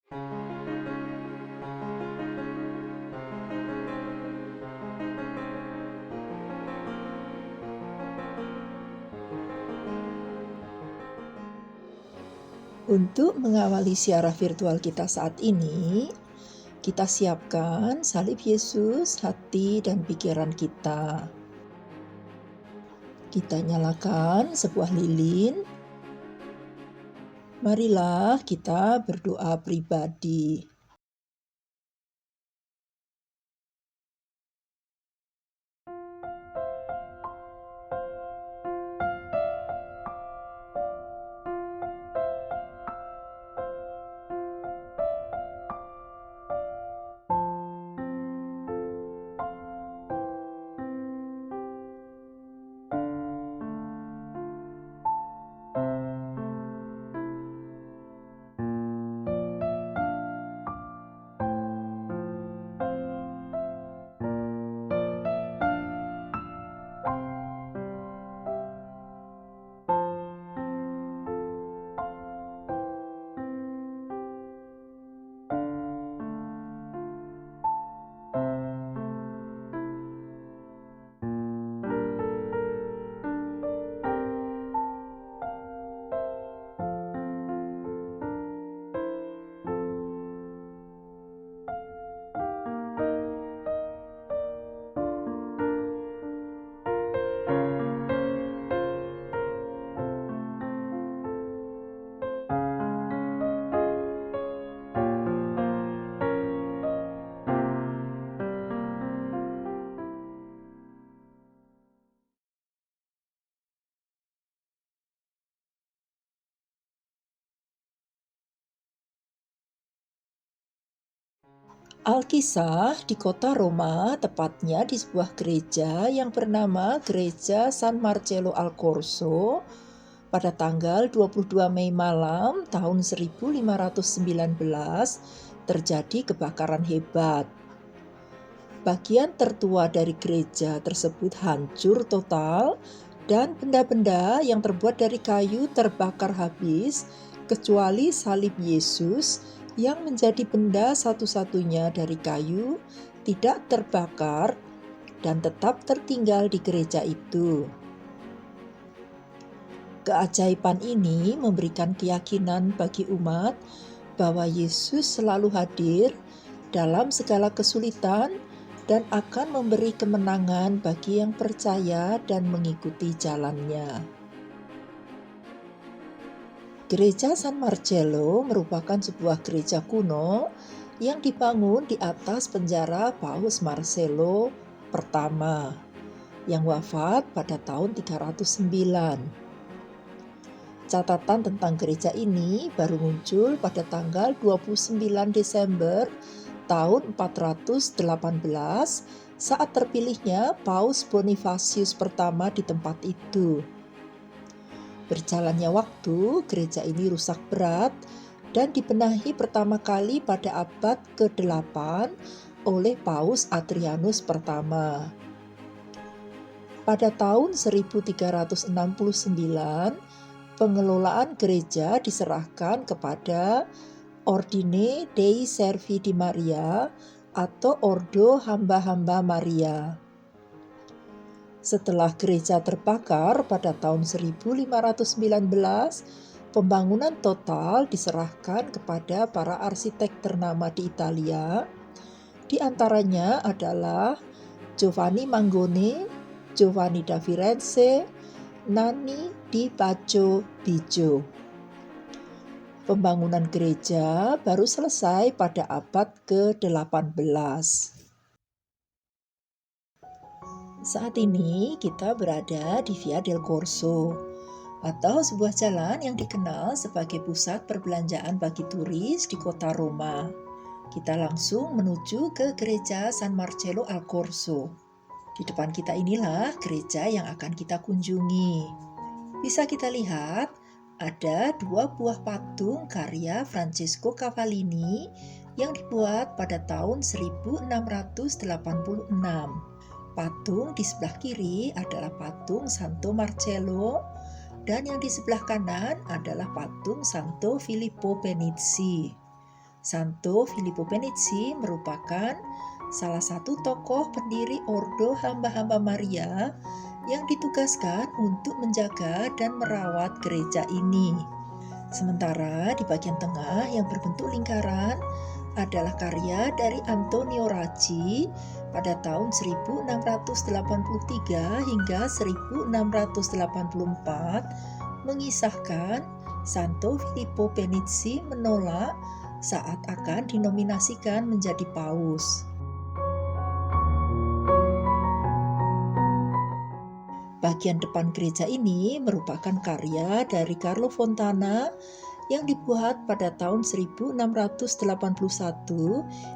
Untuk mengawali siara virtual kita saat ini, kita siapkan salib Yesus, hati dan pikiran kita. Kita nyalakan sebuah lilin. Marilah kita berdoa pribadi. Alkisah di kota Roma, tepatnya di sebuah gereja yang bernama Gereja San Marcello al Corso, pada tanggal 22 Mei malam tahun 1519 terjadi kebakaran hebat. Bagian tertua dari gereja tersebut hancur total dan benda-benda yang terbuat dari kayu terbakar habis, kecuali salib Yesus yang menjadi benda satu-satunya dari kayu tidak terbakar dan tetap tertinggal di gereja itu. Keajaiban ini memberikan keyakinan bagi umat bahwa Yesus selalu hadir dalam segala kesulitan dan akan memberi kemenangan bagi yang percaya dan mengikuti jalannya. Gereja San Marcello merupakan sebuah gereja kuno yang dibangun di atas penjara Paus Marcello pertama yang wafat pada tahun 309. Catatan tentang gereja ini baru muncul pada tanggal 29 Desember tahun 418 saat terpilihnya Paus Bonifacius pertama di tempat itu. Berjalannya waktu, gereja ini rusak berat dan dibenahi pertama kali pada abad ke-8 oleh Paus Adrianus pertama. Pada tahun 1369, pengelolaan gereja diserahkan kepada Ordine dei Servi di Maria atau Ordo Hamba-Hamba Maria. Setelah gereja terbakar pada tahun 1519, pembangunan total diserahkan kepada para arsitek ternama di Italia. Di antaranya adalah Giovanni Mangone, Giovanni da Firenze, Nanni di Baccio Biggio. Pembangunan gereja baru selesai pada abad ke-18. Saat ini kita berada di Via del Corso, atau sebuah jalan yang dikenal sebagai pusat perbelanjaan bagi turis di kota Roma. Kita langsung menuju ke gereja San Marcello al Corso. Di depan kita inilah gereja yang akan kita kunjungi. Bisa kita lihat ada dua buah patung karya Francesco Cavallini yang dibuat pada tahun 1686. Patung di sebelah kiri adalah patung Santo Marcello dan yang di sebelah kanan adalah patung Santo Filippo Benizzi. Santo Filippo Penizzi merupakan salah satu tokoh pendiri Ordo Hamba-Hamba Maria yang ditugaskan untuk menjaga dan merawat gereja ini. Sementara di bagian tengah yang berbentuk lingkaran adalah karya dari Antonio Raggi pada tahun 1683 hingga 1684 mengisahkan Santo Filippo Penizzi menolak saat akan dinominasikan menjadi paus. Bagian depan gereja ini merupakan karya dari Carlo Fontana yang dibuat pada tahun 1681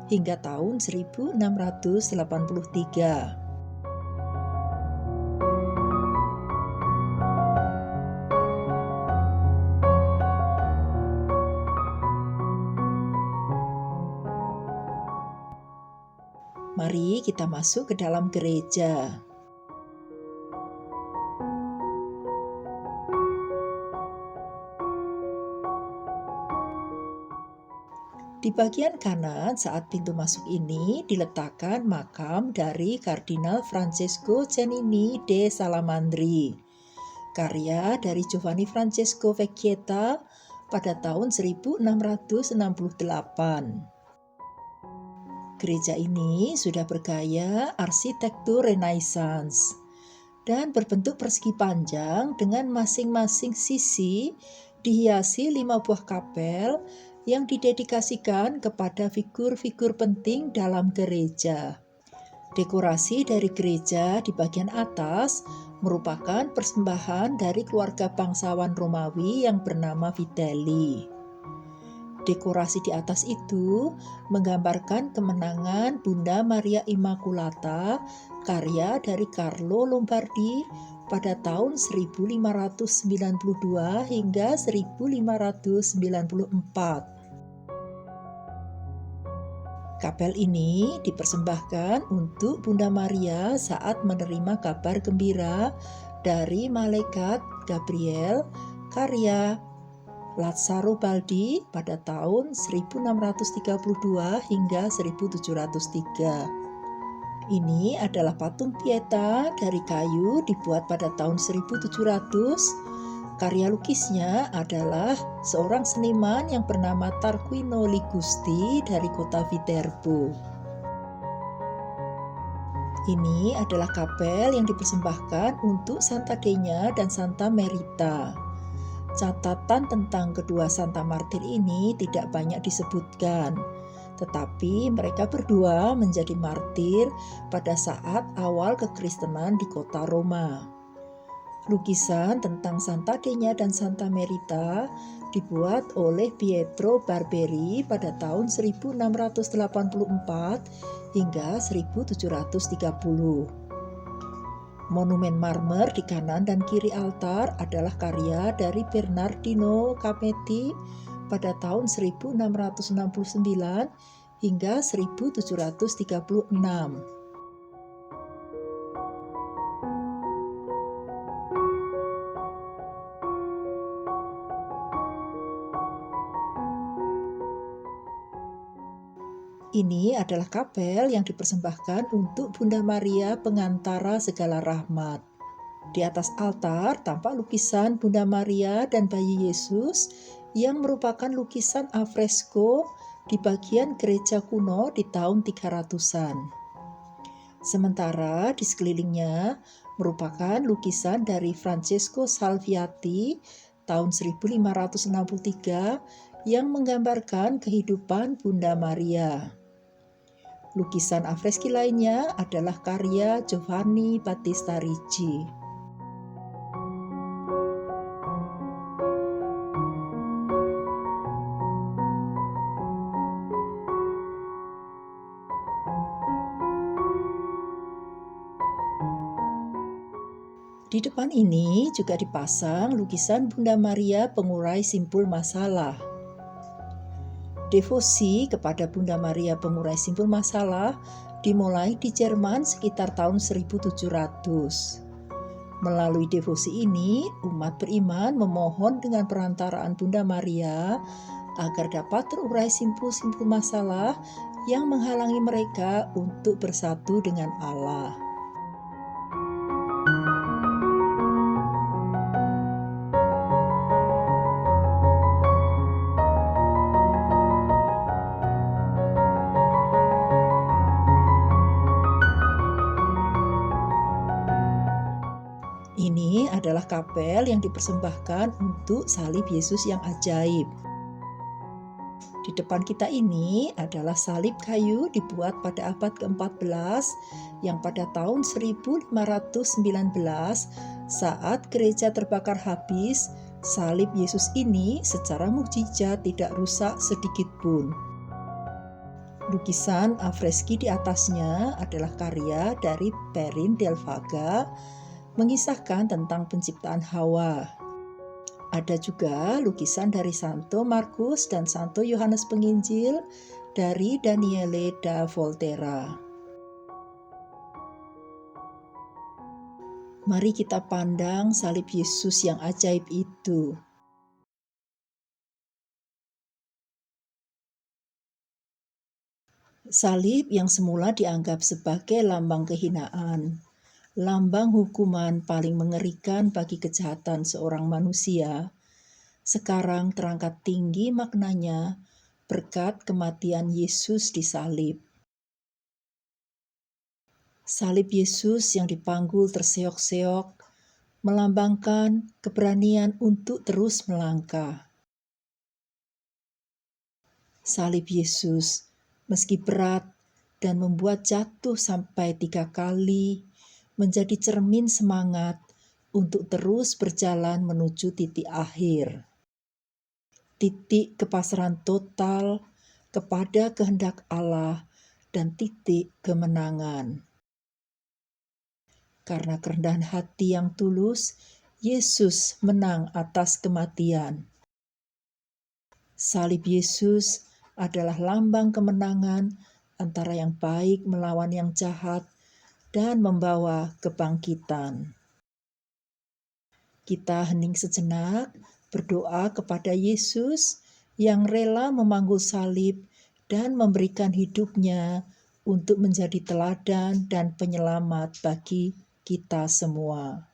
hingga tahun 1683. Mari kita masuk ke dalam gereja. Di bagian kanan saat pintu masuk ini diletakkan makam dari Kardinal Francesco Cennini de Salamandri, karya dari Giovanni Francesco Vecchietta pada tahun 1668. Gereja ini sudah bergaya arsitektur Renaissance dan berbentuk persegi panjang dengan masing-masing sisi dihiasi 5 buah kapel yang didedikasikan kepada figur-figur penting dalam gereja. Dekorasi dari gereja di bagian atas merupakan persembahan dari keluarga bangsawan Romawi yang bernama Vitelli. Dekorasi di atas itu menggambarkan kemenangan Bunda Maria Immaculata, karya dari Carlo Lombardi pada tahun 1592 hingga 1594. Kapel ini dipersembahkan untuk Bunda Maria saat menerima kabar gembira dari malaikat Gabriel, karya Lazzaro Baldi pada tahun 1632 hingga 1703. Ini adalah patung Pieta dari kayu dibuat pada tahun 1700. Karya lukisnya adalah seorang seniman yang bernama Tarquino Ligusti dari kota Viterbo. Ini adalah kapel yang dipersembahkan untuk Santa Degna dan Santa Merita. Catatan tentang kedua Santa Martir ini tidak banyak disebutkan, tetapi mereka berdua menjadi martir pada saat awal kekristenan di kota Roma. Lukisan tentang Santa Degna dan Santa Merita dibuat oleh Pietro Barberi pada tahun 1684 hingga 1730. Monumen marmer di kanan dan kiri altar adalah karya dari Bernardino Capetti pada tahun 1669 hingga 1736. Ini adalah kapel yang dipersembahkan untuk Bunda Maria pengantara segala rahmat. Di atas altar tampak lukisan Bunda Maria dan bayi Yesus yang merupakan lukisan alfresco di bagian gereja kuno di tahun 300-an. Sementara di sekelilingnya merupakan lukisan dari Francesco Salviati tahun 1563 yang menggambarkan kehidupan Bunda Maria. Lukisan afreski lainnya adalah karya Giovanni Battista Ricci. Di depan ini juga dipasang lukisan Bunda Maria pengurai simpul masalah. Devosi kepada Bunda Maria pengurai simpul masalah dimulai di Jerman sekitar tahun 1700. Melalui devosi ini, umat beriman memohon dengan perantaraan Bunda Maria agar dapat terurai simpul-simpul masalah yang menghalangi mereka untuk bersatu dengan Allah. Ini adalah kapel yang dipersembahkan untuk salib Yesus yang ajaib. Di depan kita ini adalah salib kayu dibuat pada abad ke-14 yang pada tahun 1519 saat gereja terbakar habis, salib Yesus ini secara mukjizat tidak rusak sedikit pun. Lukisan afreski di atasnya adalah karya dari Perrin del Vaga, mengisahkan tentang penciptaan Hawa. Ada juga lukisan dari Santo Markus dan Santo Yohanes Penginjil dari Daniele da Volterra. Mari kita pandang salib Yesus yang ajaib itu. Salib yang semula dianggap sebagai lambang kehinaan, lambang hukuman paling mengerikan bagi kejahatan seorang manusia, sekarang terangkat tinggi maknanya berkat kematian Yesus di salib. Salib Yesus yang dipanggul terseok-seok melambangkan keberanian untuk terus melangkah. Salib Yesus, meski berat dan membuat jatuh sampai 3 kali, menjadi cermin semangat untuk terus berjalan menuju titik akhir. Titik kepasrahan total kepada kehendak Allah dan titik kemenangan. Karena kerendahan hati yang tulus, Yesus menang atas kematian. Salib Yesus adalah lambang kemenangan antara yang baik melawan yang jahat dan membawa kebangkitan. Kita hening sejenak, berdoa kepada Yesus yang rela memanggul salib dan memberikan hidupnya untuk menjadi teladan dan penyelamat bagi kita semua.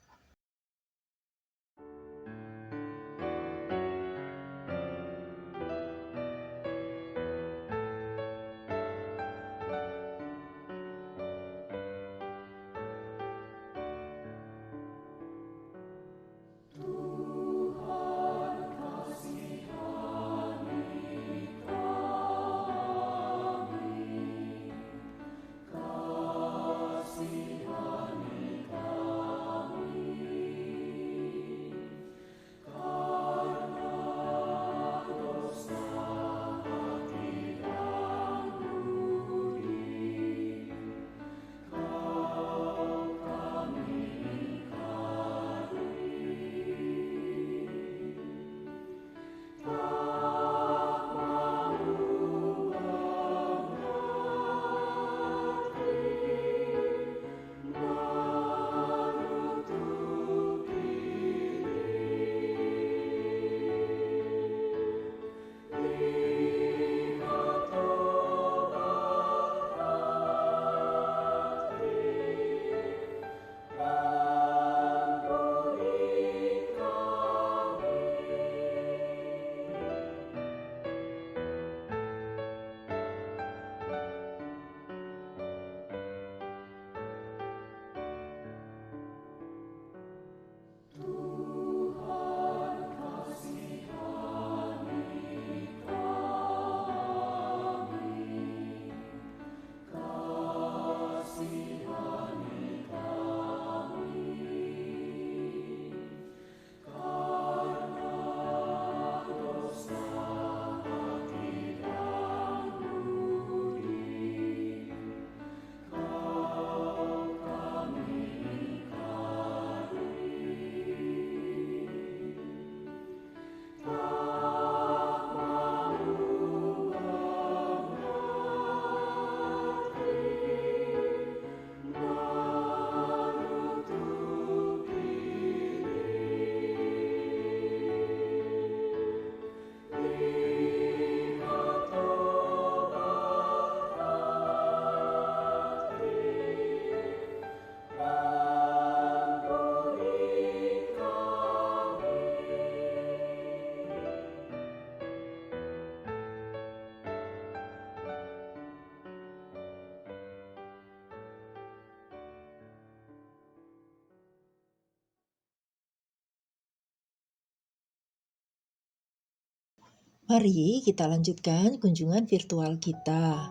Mari kita lanjutkan kunjungan virtual kita.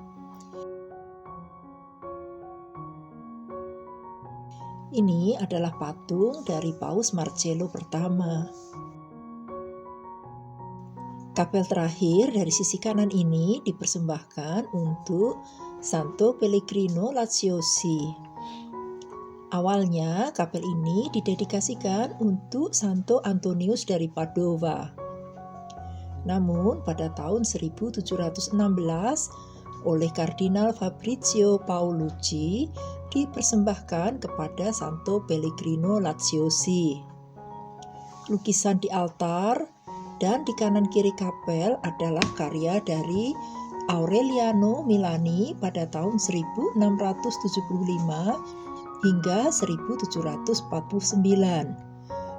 Ini adalah patung dari Paus Marcello pertama. Kapel terakhir dari sisi kanan ini dipersembahkan untuk Santo Pellegrino Laziosi. Awalnya kapel ini didedikasikan untuk Santo Antonius dari Padova. Namun pada tahun 1716 oleh Kardinal Fabrizio Paolucci dipersembahkan kepada Santo Pellegrino Laziosi. Lukisan di altar dan di kanan kiri kapel adalah karya dari Aureliano Milani pada tahun 1675 hingga 1749.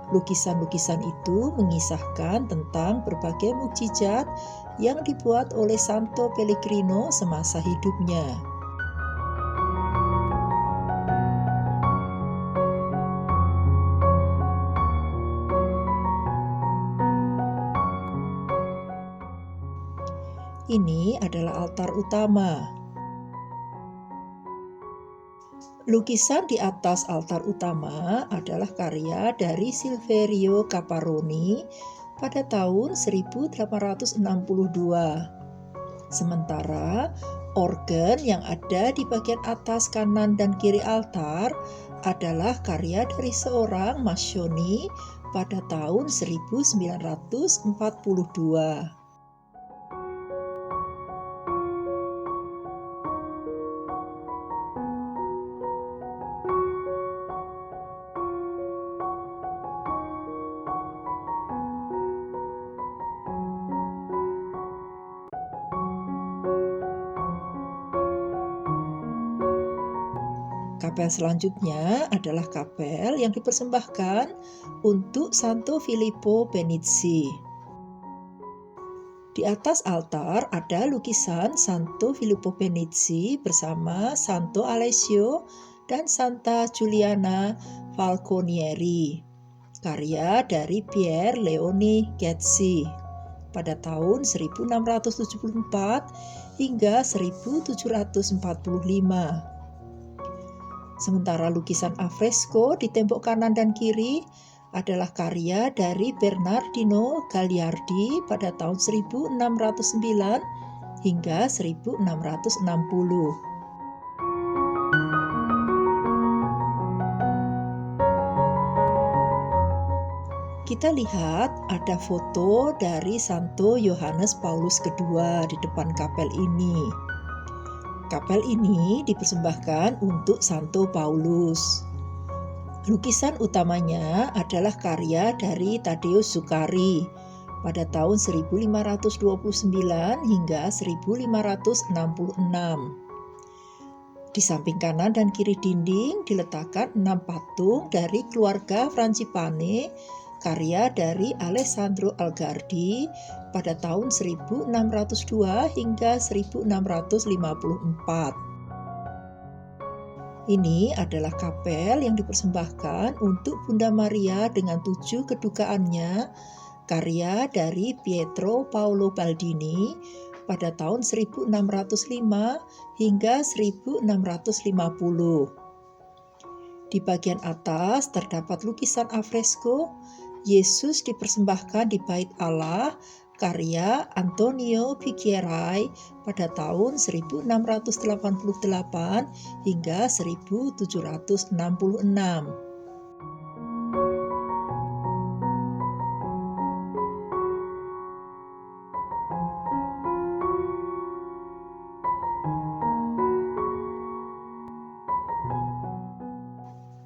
Lukisan-lukisan itu mengisahkan tentang berbagai mukjizat yang dibuat oleh Santo Pellegrino semasa hidupnya. Ini adalah altar utama. Lukisan di atas altar utama adalah karya dari Silverio Caparoni pada tahun 1862. Sementara organ yang ada di bagian atas kanan dan kiri altar adalah karya dari seorang Mascioni pada tahun 1942. Kapel selanjutnya adalah kapel yang dipersembahkan untuk Santo Filippo Benizzi. Di atas altar ada lukisan Santo Filippo Benizzi bersama Santo Alessio dan Santa Giuliana Falconieri, karya dari Pier Leone Gezzi pada tahun 1674 hingga 1745. Sementara lukisan afresko di tembok kanan dan kiri adalah karya dari Bernardino Gagliardi pada tahun 1609 hingga 1660. Kita lihat ada foto dari Santo Yohanes Paulus II di depan kapel ini. Kapel ini dipersembahkan untuk Santo Paulus. Lukisan utamanya adalah karya dari Tadeus Zuccari pada tahun 1529 hingga 1566. Di samping kanan dan kiri dinding diletakkan 6 patung dari keluarga Francipane, karya dari Alessandro Algardi pada tahun 1602 hingga 1654. Ini adalah kapel yang dipersembahkan untuk Bunda Maria dengan 7 kedukaannya, karya dari Pietro Paolo Baldini pada tahun 1605 hingga 1650. Di bagian atas terdapat lukisan afresko Yesus dipersembahkan di Bait Allah, karya Antonio Pichierai pada tahun 1688 hingga 1766.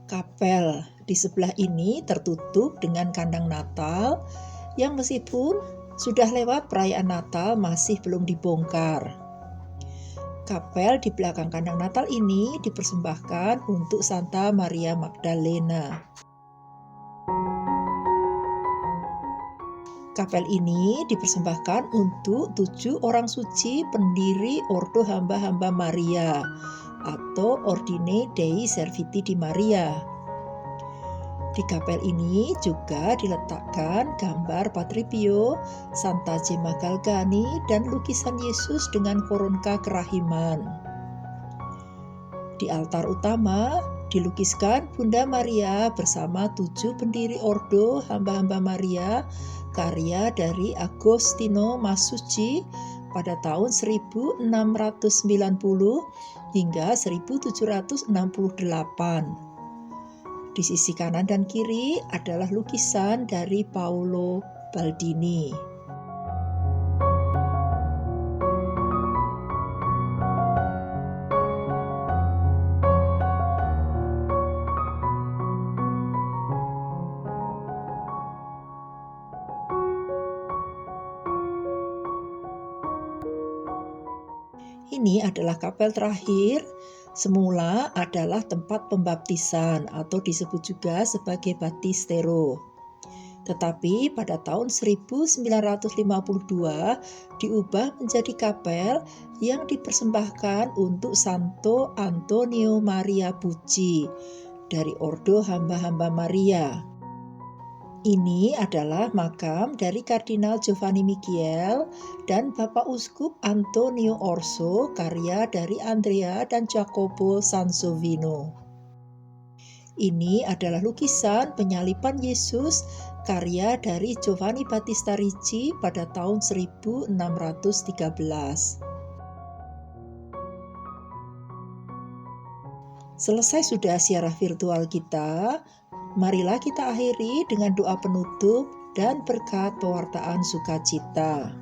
Kapel di sebelah ini tertutup dengan kandang Natal yang meskipun sudah lewat perayaan Natal masih belum dibongkar. Kapel di belakang kandang Natal ini dipersembahkan untuk Santa Maria Magdalena. Kapel ini dipersembahkan untuk 7 orang suci pendiri Ordo Hamba-Hamba Maria atau Ordine Dei Serviti di Maria. Di kapel ini juga diletakkan gambar Padre Pio, Santa Gemma Galgani, dan lukisan Yesus dengan koronka kerahiman. Di altar utama dilukiskan Bunda Maria bersama 7 pendiri Ordo Hamba-Hamba Maria, karya dari Agostino Masucci pada tahun 1690 hingga 1768. Di sisi kanan dan kiri adalah lukisan dari Paolo Baldini. Ini adalah kapel terakhir. Semula adalah tempat pembaptisan atau disebut juga sebagai baptistero. Tetapi pada tahun 1952 diubah menjadi kapel yang dipersembahkan untuk Santo Antonio Maria Pucci dari Ordo Hamba-Hamba Maria. Ini adalah makam dari Kardinal Giovanni Michiel dan Bapak Uskup Antonio Orso, karya dari Andrea dan Jacopo Sansovino. Ini adalah lukisan penyaliban Yesus, karya dari Giovanni Battista Ricci pada tahun 1613. Selesai sudah siaran virtual kita. Marilah kita akhiri dengan doa penutup dan berkat pewartaan sukacita.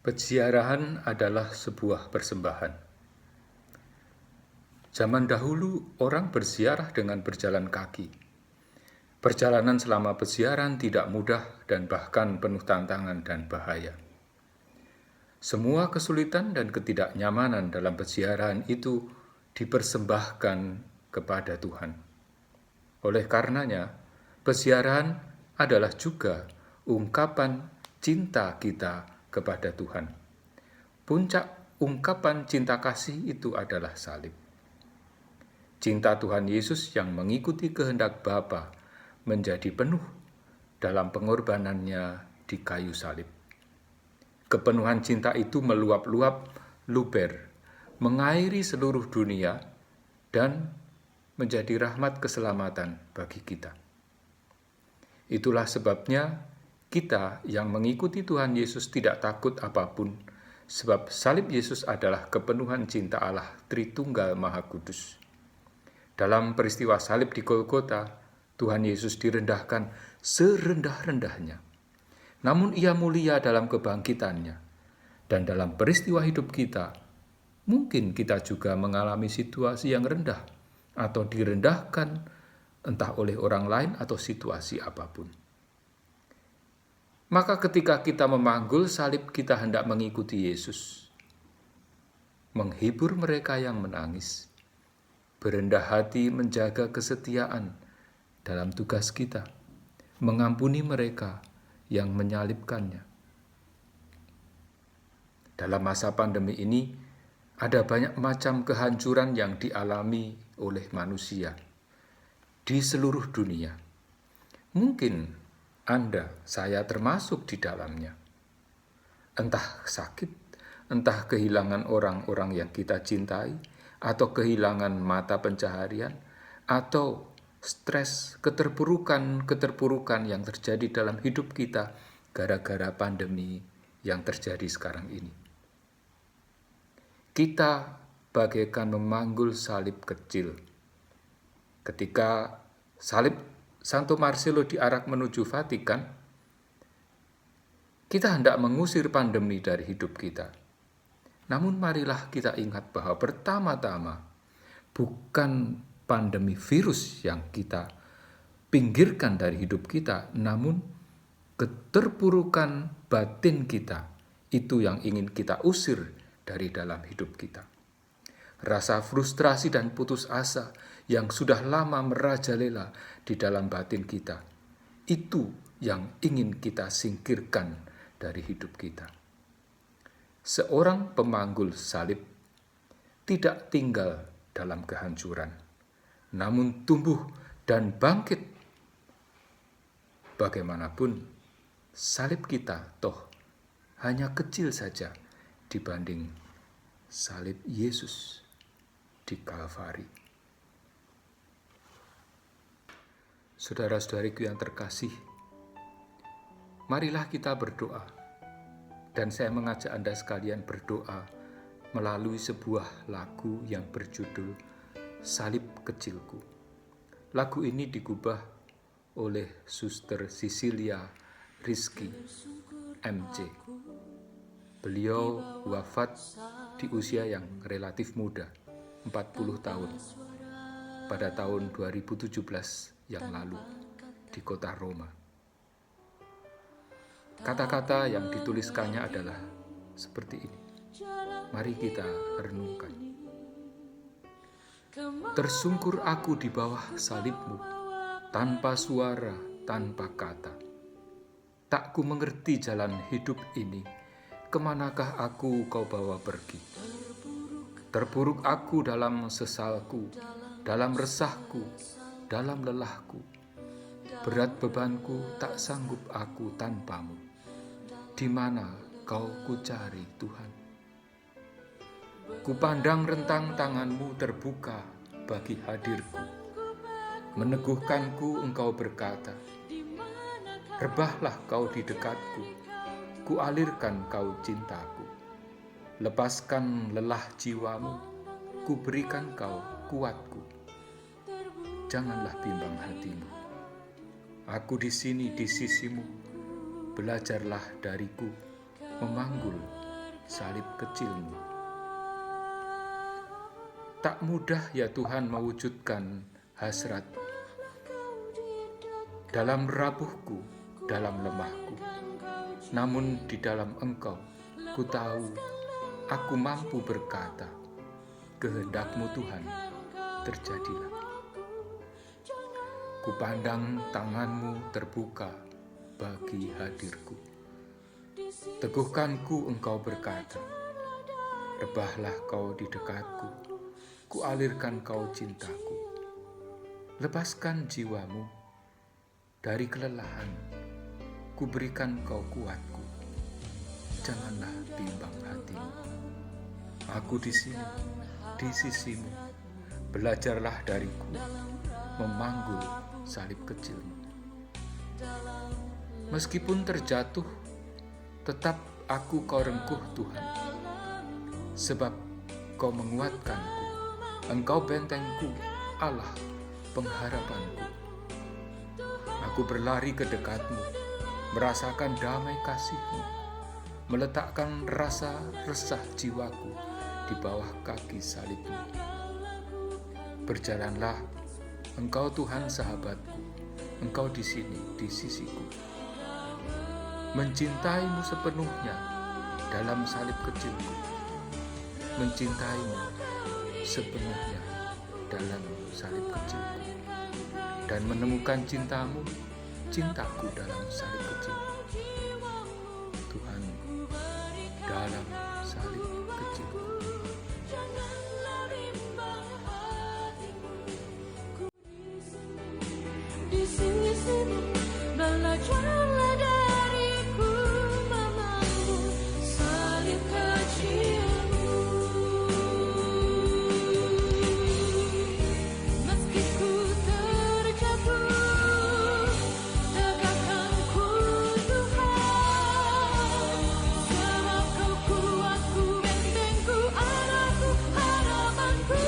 Peziarahan adalah sebuah persembahan. Zaman dahulu orang berziarah dengan berjalan kaki. Perjalanan selama peziarahan tidak mudah dan bahkan penuh tantangan dan bahaya. Semua kesulitan dan ketidaknyamanan dalam peziarahan itu dipersembahkan kepada Tuhan. Oleh karenanya, peziarahan adalah juga ungkapan cinta kita kepada Tuhan. Puncak ungkapan cinta kasih itu adalah salib. Cinta Tuhan Yesus yang mengikuti kehendak Bapa menjadi penuh dalam pengorbanannya di kayu salib. Kepenuhan cinta itu meluap-luap luber, mengairi seluruh dunia dan menjadi rahmat keselamatan bagi kita. Itulah sebabnya kita yang mengikuti Tuhan Yesus tidak takut apapun, sebab salib Yesus adalah kepenuhan cinta Allah Tritunggal Maha Kudus. Dalam peristiwa salib di Golgota, Tuhan Yesus direndahkan serendah-rendahnya. Namun ia mulia dalam kebangkitannya. Dan dalam peristiwa hidup kita, mungkin kita juga mengalami situasi yang rendah atau direndahkan entah oleh orang lain atau situasi apapun. Maka ketika kita memanggul salib, kita hendak mengikuti Yesus. Menghibur mereka yang menangis. Berendah hati menjaga kesetiaan dalam tugas kita, mengampuni mereka yang menyalibkannya. Dalam masa pandemi ini, ada banyak macam kehancuran yang dialami oleh manusia di seluruh dunia. Mungkin Anda, saya termasuk di dalamnya. Entah sakit, entah kehilangan orang-orang yang kita cintai, atau kehilangan mata pencaharian, atau stres, keterpurukan yang terjadi dalam hidup kita gara-gara pandemi yang terjadi sekarang ini. Kita bagaikan memanggul salib kecil. Ketika salib Santo Marcello diarak menuju Vatikan, kita hendak mengusir pandemi dari hidup kita. Namun marilah kita ingat bahwa pertama-tama bukan pandemi virus yang kita pinggirkan dari hidup kita, namun keterpurukan batin kita itu yang ingin kita usir dari dalam hidup kita. Rasa frustrasi dan putus asa yang sudah lama merajalela di dalam batin kita Itu yang ingin kita singkirkan dari hidup kita. Seorang pemanggul salib tidak tinggal dalam kehancuran, namun tumbuh dan bangkit. Bagaimanapun, salib kita toh hanya kecil saja dibanding salib Yesus di Kalvari. Saudara-saudariku yang terkasih, marilah kita berdoa. Dan saya mengajak Anda sekalian berdoa melalui sebuah lagu yang berjudul Salib Kecilku. Lagu ini digubah oleh Suster Cecilia Rizky MC. Beliau wafat di usia yang relatif muda, 40 tahun, pada tahun 2017 yang lalu di kota Roma. Kata-kata yang dituliskannya adalah seperti ini. Mari kita renungkan. Tersungkur aku di bawah salibmu, tanpa suara, tanpa kata. Tak ku mengerti jalan hidup ini, kemanakah aku kau bawa pergi. Terpuruk aku dalam sesalku, dalam resahku, dalam lelahku. Berat bebanku, tak sanggup aku tanpamu. Di mana kau ku cari, Tuhan? Kupandang rentang tanganmu terbuka bagi hadirku. Meneguhkanku engkau berkata, rebahlah kau di dekatku, ku alirkan kau cintaku. Lepaskan lelah jiwamu, ku berikan kau kuatku. Janganlah bimbang hatimu. Aku di sini di sisimu, belajarlah dariku, memanggul salib kecilmu. Tak mudah ya Tuhan mewujudkan hasrat. Dalam rapuhku, dalam lemahku, namun di dalam Engkau, ku tahu aku mampu berkata, kehendak-Mu Tuhan, terjadilah. Kupandang tangan-Mu terbuka bagi hadirku. Teguhkanku engkau berkata, rebahlah kau di dekatku, ku alirkan kau cintaku. Lepaskan jiwamu dari kelelahan, ku berikan kau kuatku. Janganlah bimbang hatimu. Aku di sini, di sisimu, belajarlah dariku, memanggul salib kecilmu. Meskipun terjatuh, tetap aku kau rengkuh Tuhan. Sebab kau menguatkanku, engkau bentengku, Allah pengharapanku. Aku berlari ke dekatmu, merasakan damai kasih-Mu, meletakkan rasa resah jiwaku di bawah kaki salib-Mu. Berjalanlah, engkau Tuhan sahabatku, engkau di sini, di sisiku. Mencintaimu sepenuhnya dalam salib kecilku. Mencintaimu sepenuhnya dalam salib kecilku. Dan menemukan cintamu, cintaku dalam salib kecilku. Tuhan, dalam salib kecilku. Di sini belajarlah dariku, memanggul salib kecilmu. Meski ku terjatuh, tegakkanku Tuhan. Sebab kau kuatku, bentengku, arahku, harapanku.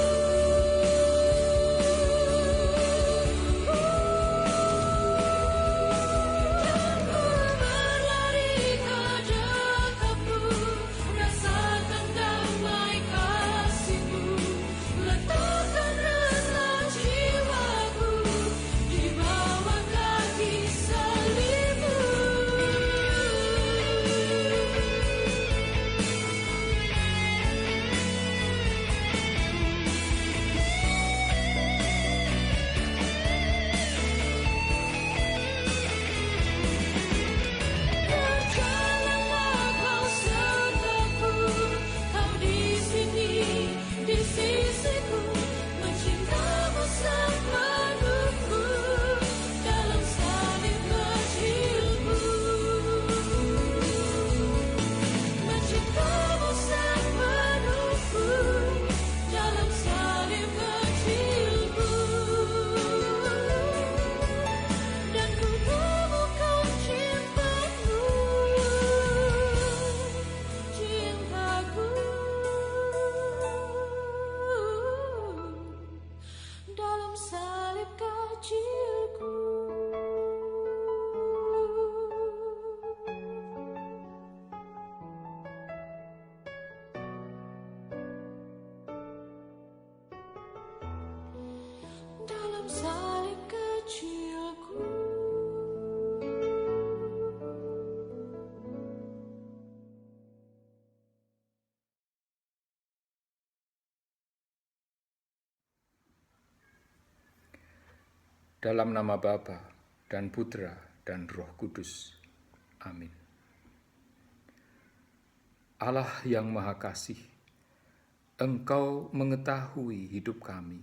dalam nama Bapa dan Putra dan Roh Kudus. Amin. Allah yang Maha Kasih, Engkau mengetahui hidup kami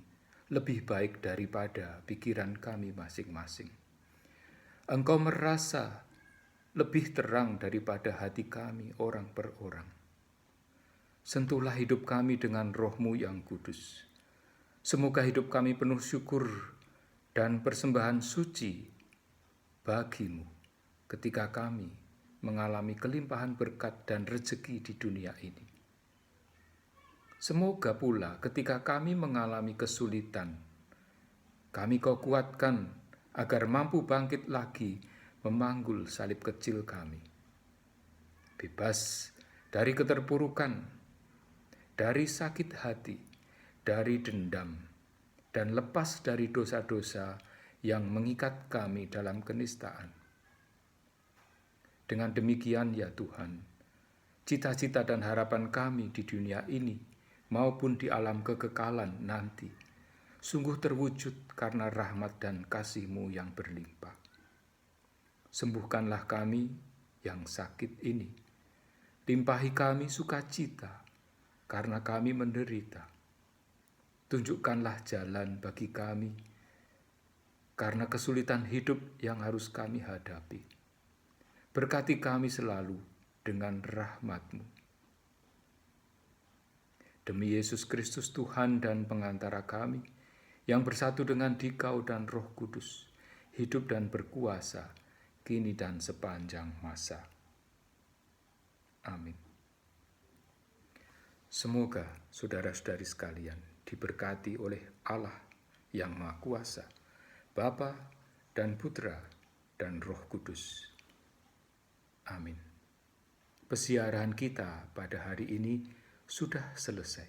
lebih baik daripada pikiran kami masing-masing. Engkau merasa lebih terang daripada hati kami orang per orang. Sentuhlah hidup kami dengan Roh-Mu yang kudus. Semoga hidup kami penuh syukur dan persembahan suci bagi-Mu ketika kami mengalami kelimpahan berkat dan rezeki di dunia ini. Semoga pula ketika kami mengalami kesulitan, kami Kau kuatkan agar mampu bangkit lagi memanggul salib kecil kami. Bebas dari keterpurukan, dari sakit hati, dari dendam, dan lepas dari dosa-dosa yang mengikat kami dalam kenistaan. Dengan demikian ya Tuhan, cita-cita dan harapan kami di dunia ini maupun di alam kekekalan nanti sungguh terwujud karena rahmat dan kasih-Mu yang berlimpah. Sembuhkanlah kami yang sakit ini. Limpahi kami sukacita karena kami menderita. Tunjukkanlah jalan bagi kami karena kesulitan hidup yang harus kami hadapi. Berkati kami selalu dengan rahmat-Mu. Demi Yesus Kristus Tuhan dan pengantara kami, yang bersatu dengan Dikau dan Roh Kudus, hidup dan berkuasa, kini dan sepanjang masa. Amin. Semoga saudara-saudari sekalian diberkati oleh Allah yang Maha Kuasa, Bapa dan Putra dan Roh Kudus. Amin. Pesiaran kita pada hari ini sudah selesai.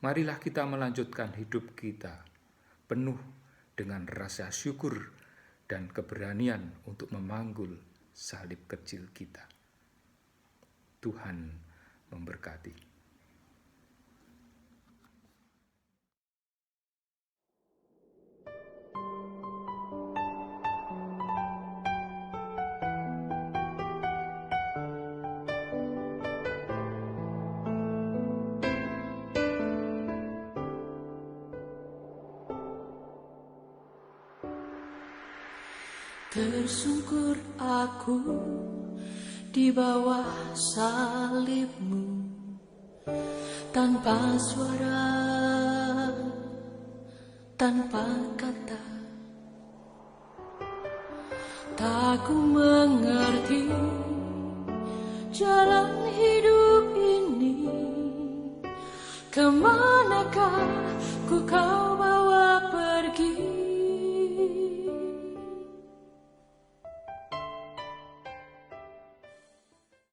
Marilah kita melanjutkan hidup kita penuh dengan rasa syukur dan keberanian untuk memanggul salib kecil kita. Tuhan memberkati. Tersungkur aku di bawah salib-Mu, tanpa suara, tanpa kata. Tak ku mengerti jalan hidup ini, kemanakah ku Kau bawa.